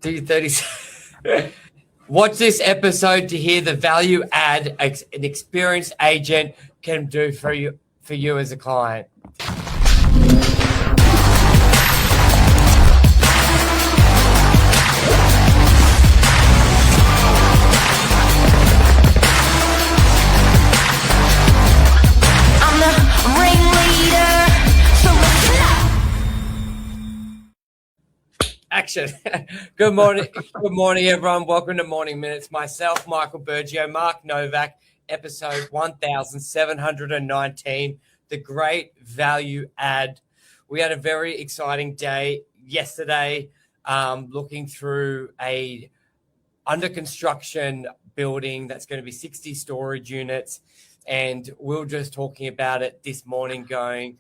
2:30. Watch this episode to hear the value add an experienced agent can do for you as a client. Action. Good morning, everyone. Welcome to Morning Minutes. Myself, Michael Bergio, Mark Novak, episode 1719, The Great Value Add. We had a very exciting day yesterday, looking through a under construction building that's going to be 60 storage units, and we were just talking about it this morning, going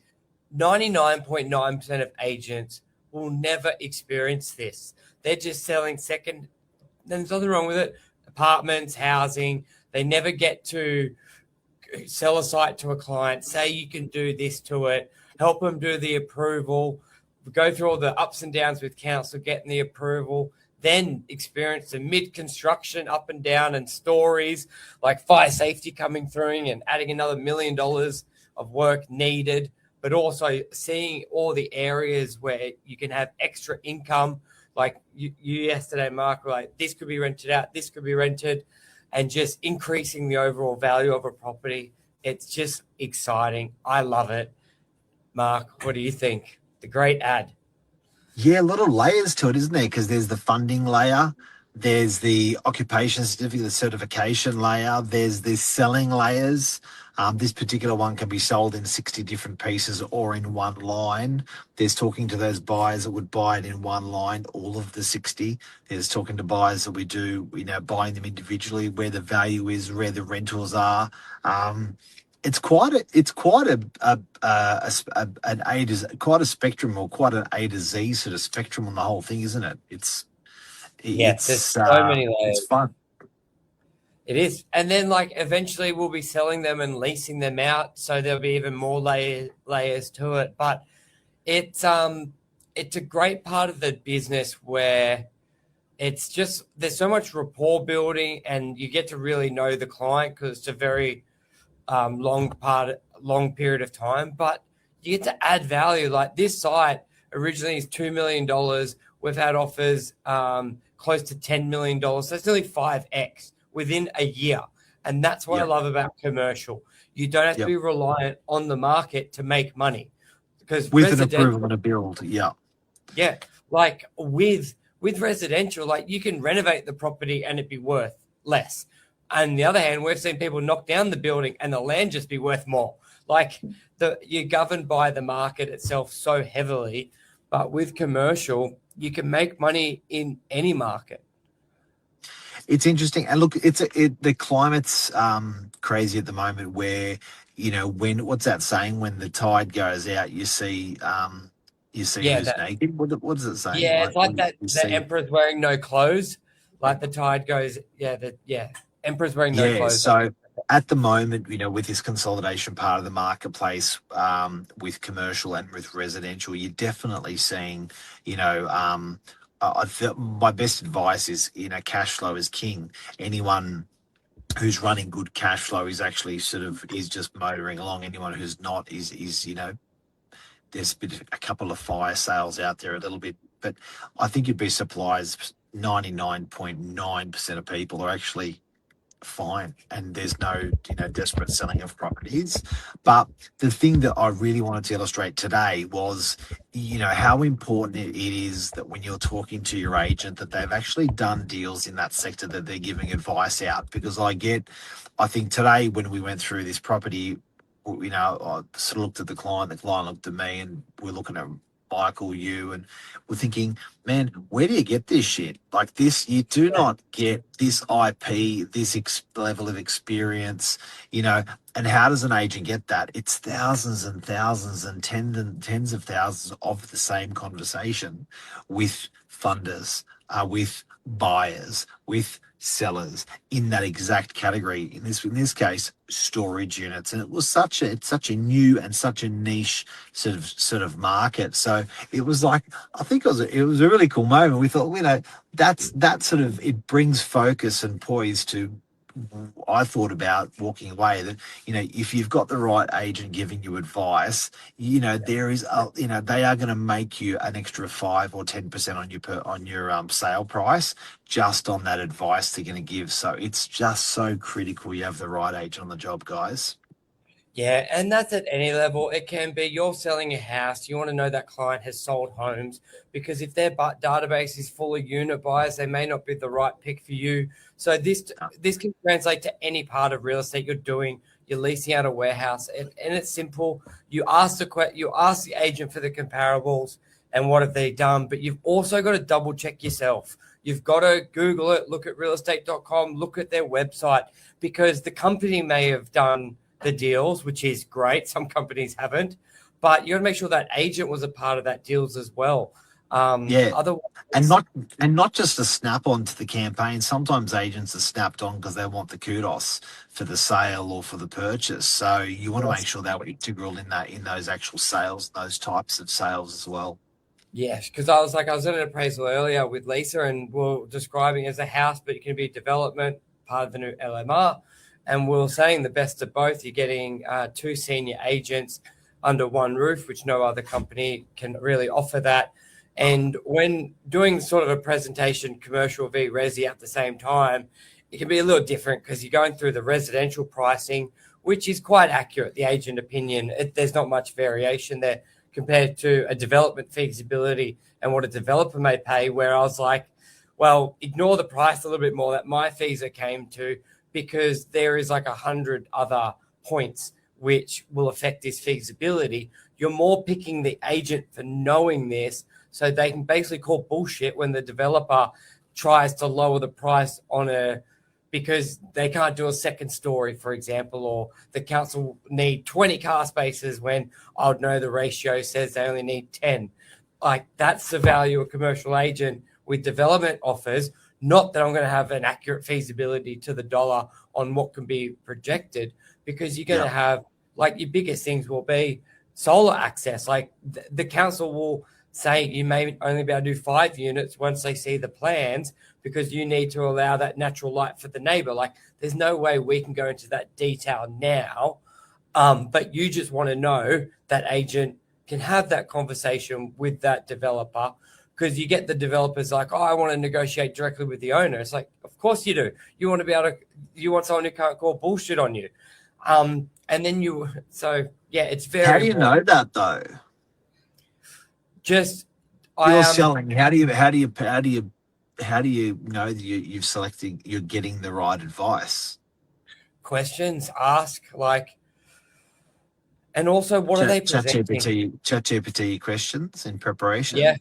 99.9% of agents will never experience this. They're just selling second, there's nothing wrong with it, apartments, housing. They never get to sell a site to a client, say you can do this to it, help them do the approval, go through all the ups and downs with council, getting the approval, then experience the mid-construction up and down and stories like fire safety coming through and adding another $1 million of work needed, but also seeing all the areas where you can have extra income. Like you yesterday, Mark, like this could be rented out, this could be rented, and just increasing the overall value of a property. It's just exciting. I love it. Mark, what do you think? The great ad. Yeah, a lot of layers to it, isn't there? Because there's the funding layer, there's the occupation certificate, the certification layer, there's the selling layers. This particular one can be sold in 60 different pieces or in one line. There's talking to those buyers that would buy it in one line, all of the 60. There's talking to buyers that we do, buying them individually, where the value is, where the rentals are. It's quite a spectrum, or quite an A to Z sort of spectrum on the whole thing, isn't it? It's there's so many layers. It's fun. It is. And then eventually we'll be selling them and leasing them out, so there'll be even more layers to it. But it's a great part of the business where it's just, there's so much rapport building, and you get to really know the client because it's a very long period of time, but you get to add value. Like this site originally is $2 million. We've had offers close to $10 million. So it's nearly 5x within a year. And that's what I love about commercial. You don't have to be reliant on the market to make money. Because with an approval and a build, Yeah. Like with residential, you can renovate the property and it'd be worth less. On the other hand, we've seen people knock down the building and the land just be worth more. You're governed by the market itself so heavily, but with commercial, you can make money in any market. It's interesting, and look, the climate's crazy at the moment. Where what's that saying? When the tide goes out, you see who's naked. What does it say? Yeah, it's like that. The emperor's wearing no clothes. Like the tide goes. Emperor's wearing no clothes. So at the moment, with this consolidation part of the marketplace, with commercial and with residential, you're definitely seeing, my best advice is, cash flow is king. Anyone who's running good cash flow is actually is just motoring along. Anyone who's not is there's been a couple of fire sales out there a little bit, but I think you'd be surprised. 99.9% of people are actually fine, and there's no desperate selling of properties. But the thing that I really wanted to illustrate today was how important it is that when you're talking to your agent, that they've actually done deals in that sector, that they're giving advice out. Because I think today when we went through this property, I sort of looked at the client looked at me, and we're looking at Michael, you, and we're thinking, man, where do you get this shit? Like this, you do not get this IP, this level of experience, and how does an agent get that? It's thousands and thousands and tens of thousands of the same conversation with funders, with buyers, with sellers in that exact category. In this case, storage units, and it's such a new and such a niche sort of market. So it was like, I think it was a really cool moment. We thought, that sort of, it brings focus and poise to. I thought about walking away that, if you've got the right agent giving you advice, there is they are going to make you an extra 5 or 10% on your sale price just on that advice they're going to give. So it's just so critical you have the right agent on the job, guys. Yeah, and that's at any level. It can be you're selling a house. You want to know that client has sold homes because if their database is full of unit buyers, they may not be the right pick for you. So this can translate to any part of real estate you're doing. You're leasing out a warehouse, and it's simple. You ask the agent for the comparables and what have they done, but you've also got to double check yourself. You've got to Google it, look at realestate.com, look at their website because the company may have done the deals, which is great. Some companies haven't, but you got to make sure that agent was a part of that deals as well. Yeah, Otherwise, and not just a snap on to the campaign. Sometimes agents are snapped on because they want the kudos for the sale or for the purchase. So you want to make sure they were integral in those actual sales, those types of sales as well. yes, because I was at an appraisal earlier with Lisa, and we're describing it as a house, but it can be development, part of the new LMR. And we're saying the best of both. You're getting two senior agents under one roof, which no other company can really offer that. And when doing sort of a presentation, commercial v resi at the same time, it can be a little different because you're going through the residential pricing, which is quite accurate, the agent opinion. There's not much variation there compared to a development feasibility and what a developer may pay, where I was like, well, ignore the price a little bit more that my fees came to, because there is like 100 other points which will affect this feasibility. You're more picking the agent for knowing this, so they can basically call bullshit when the developer tries to lower the price because they can't do a second story, for example, or the council need 20 car spaces when I would know the ratio says they only need 10. Like, that's the value of a commercial agent with development offers. Not that I'm going to have an accurate feasibility to the dollar on what can be projected, because you're going to have, like, your biggest things will be solar access. Like, the council will say you may only be able to do 5 units once they see the plans, because you need to allow that natural light for the neighbor. Like, there's no way we can go into that detail now. But you just want to know that agent can have that conversation with that developer, because you get the developers like, oh, I want to negotiate directly with the owner. It's like, of course you do. You want to be able to, you want someone who can't call bullshit on you. And then it's very. How do you know that though? Just you're selling. How do you know that you've selected, you're getting the right advice? Questions ask, like, and also what are they presenting? ChatGPT questions in preparation. Yeah.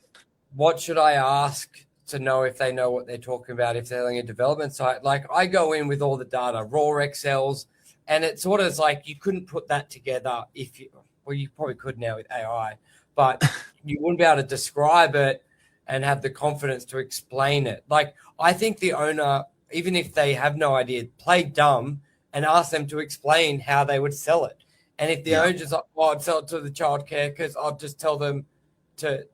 What should I ask to know if they know what they're talking about, if they're selling a development site? Like, I go in with all the data, raw Excels, and it sort of is like you couldn't put that together you probably could now with AI, but you wouldn't be able to describe it and have the confidence to explain it. Like, I think the owner, even if they have no idea, play dumb and ask them to explain how they would sell it. And if the owner's like, well, I'd sell it to the childcare because I'll just tell them to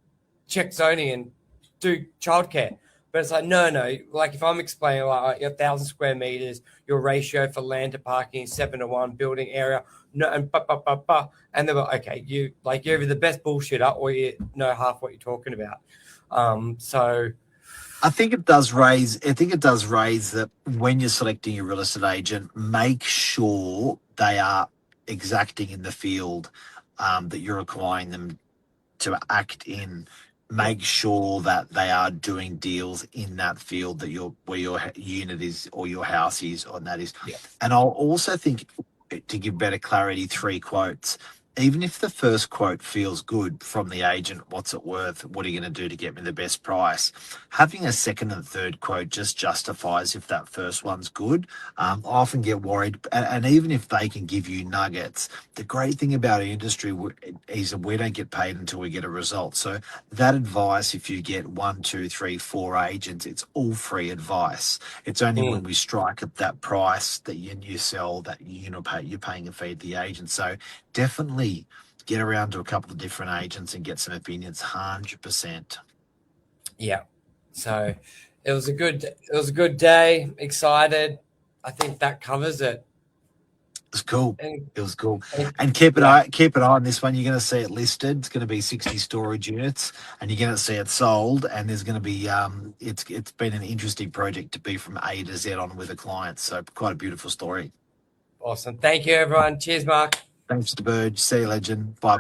check zoning and do childcare. But it's like, no. Like, if I'm explaining, like, 1,000 square meters, your ratio for land to parking is 7:1, building area, no, and they're like, okay, you're either the best bullshitter or you know half what you're talking about. So I think it does raise that when you're selecting your real estate agent, make sure they are exacting in the field that you're requiring them to act in. Make sure that they are doing deals in that field where your unit is or your house is, or that is. Yeah. And I'll also think, to give better clarity, 3 quotes. even if the first quote feels good from the agent, what's it worth? What are you going to do to get me the best price? Having a second and third quote just justifies if that first one's good. I often get worried, and even if they can give you nuggets, the great thing about our industry is that we don't get paid until we get a result. So that advice, if you get one, two, three, four agents, it's all free advice. It's only when we strike at that price that you sell that you're paying a fee to the agent. So definitely get around to a couple of different agents and get some opinions. 100%. Yeah. So it was a good day. Excited. I think that covers it. It was cool. And, It was cool. and And keep an eye on this one. You're going to see it listed. It's going to be 60 storage units, and you're going to see it sold. And there's going to be it's been an interesting project to be from A to Z on with a client. So quite a beautiful story. Awesome. Thank you, everyone. Cheers, Mark. Thanks to Burge. See you, legend. Bye.